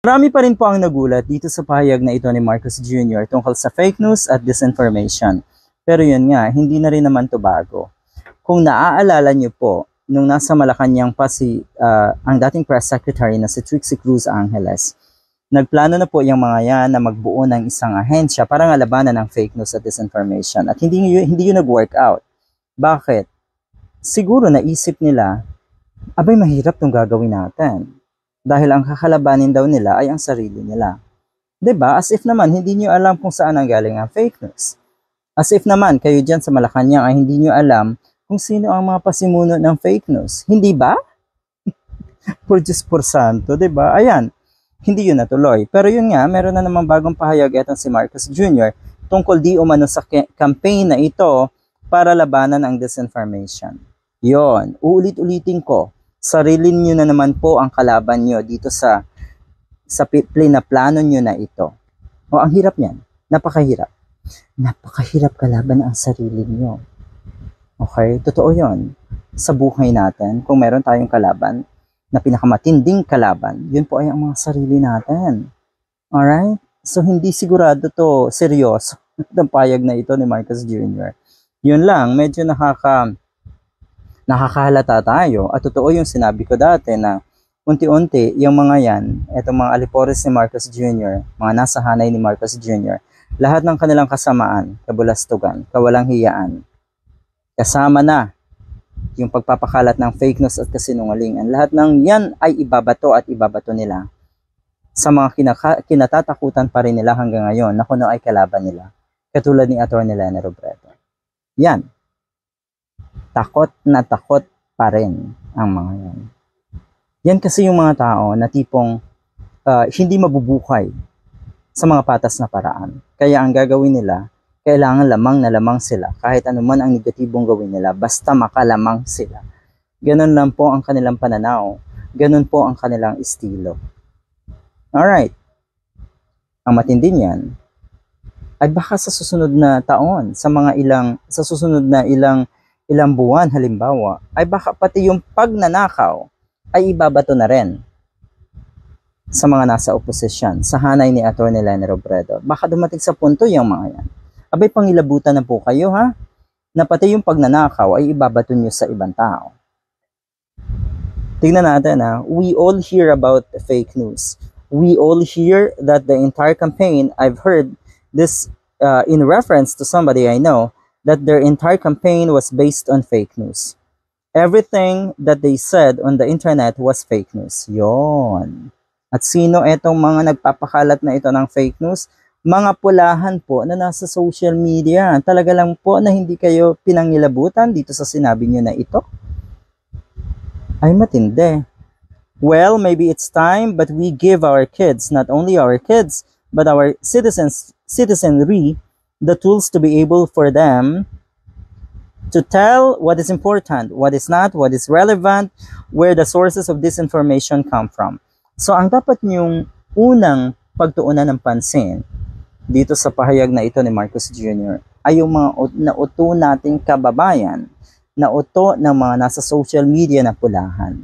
Marami pa rin po ang nagulat dito sa pahayag na ito ni Marcos Jr. tungkol sa fake news at disinformation. Pero yun nga, hindi na rin naman to bago. Kung naaalala niyo po, nung nasa Malacanang pa ang dating press secretary na si Trixie Cruz Angeles, nagplano na po yung mga yan na magbuo ng isang ahensya para nga labanan ng fake news at disinformation. At hindi yun nag-work out. Bakit? Siguro naisip nila, abay mahirap itong gagawin natin. Dahil ang kakalabanin daw nila ay ang sarili nila. 'Di ba? As if naman hindi niyo alam kung saan ang galing ang fake news. As if naman kayo dyan sa Malacanang ay hindi niyo alam kung sino ang mga pasimuno ng fake news. Hindi ba? Por Diyos por Santo, 'di ba? Ayan, hindi yun natuloy. Pero yun nga, meron na namang bagong pahayag itong si Marcos Jr. tungkol di umano sa campaign na ito para labanan ang disinformation. Yon, uulit-ulitin ko. Sarili nyo na naman po ang kalaban nyo dito sa plano nyo na ito. O, ang hirap niyan. Napakahirap. Napakahirap kalaban ang sarili nyo. Okay? Totoo yon. Sa buhay natin, kung meron tayong kalaban na pinakamatinding kalaban, yun po ay ang mga sarili natin. Alright? So, hindi sigurado to seryoso ng payag na ito ni Marcos Jr. Yun lang, medyo nakakahalata tayo. At totoo yung sinabi ko dati na unti-unti yung mga yan, etong mga alipores ni Marcos Jr., mga nasa hanay ni Marcos Jr., lahat ng kanilang kasamaan, kabulastugan, kawalang hiyaan, kasama na yung pagpapakalat ng fake news at kasinungalingan. Lahat ng yan ay ibabato at ibabato nila sa mga kinatatakutan pa rin nila hanggang ngayon na kuno ay kalaban nila. Katulad ni Atty. Leni Robredo. Yan. Takot na takot pa rin ang mga yan. Yan kasi yung mga tao na tipong hindi mabubuhay sa mga patas na paraan. Kaya ang gagawin nila, kailangan lamang na lamang sila. Kahit anuman ang negatibong gawin nila, basta makalamang sila. Ganun lang po ang kanilang pananaw. Ganun po ang kanilang estilo. Alright. Ang matindi niyan ay baka sa susunod na taon, sa susunod na ilang buwan halimbawa, ay baka pati yung pagnanakaw ay ibabato na rin sa mga nasa oposisyon, sa hanay ni Atty. Leni Robredo. Baka dumating sa punto yung mga yan. Abay, pangilabutan na po kayo ha, na pati yung pagnanakaw ay ibabato nyo sa ibang tao. Tingnan natin ha, we all hear about fake news. We all hear that the entire campaign, I've heard this in reference to somebody I know, that their entire campaign was based on fake news. Everything that they said on the internet was fake news. Yon. At sino etong mga nagpapakalat na ito ng fake news? Mga pulahan po na nasa social media. Talaga lang po na hindi kayo pinangilabutan dito sa sinabi nyo na ito. Ay matindi. Well, maybe it's time, but we give our kids, not only our kids, but our citizenry, the tools to be able for them to tell what is important, what is not, what is relevant, where the sources of this information come from. So, ang dapat niyong unang pagtuunan ng pansin dito sa pahayag na ito ni Marcos Jr. ay yung mga nauto nating kababayan, nauto ng mga nasa social media na pulahan.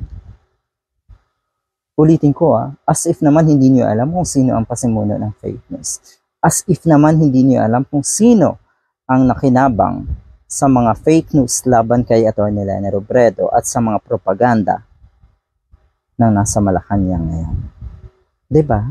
Ulitin ko as if naman hindi niyo alam kung sino ang pasimuno ng fake news. As if naman hindi niyo alam kung sino ang nakinabang sa mga fake news laban kay Atty. Leni Robredo at sa mga propaganda ng nasa Malacanang ngayon. 'Di ba?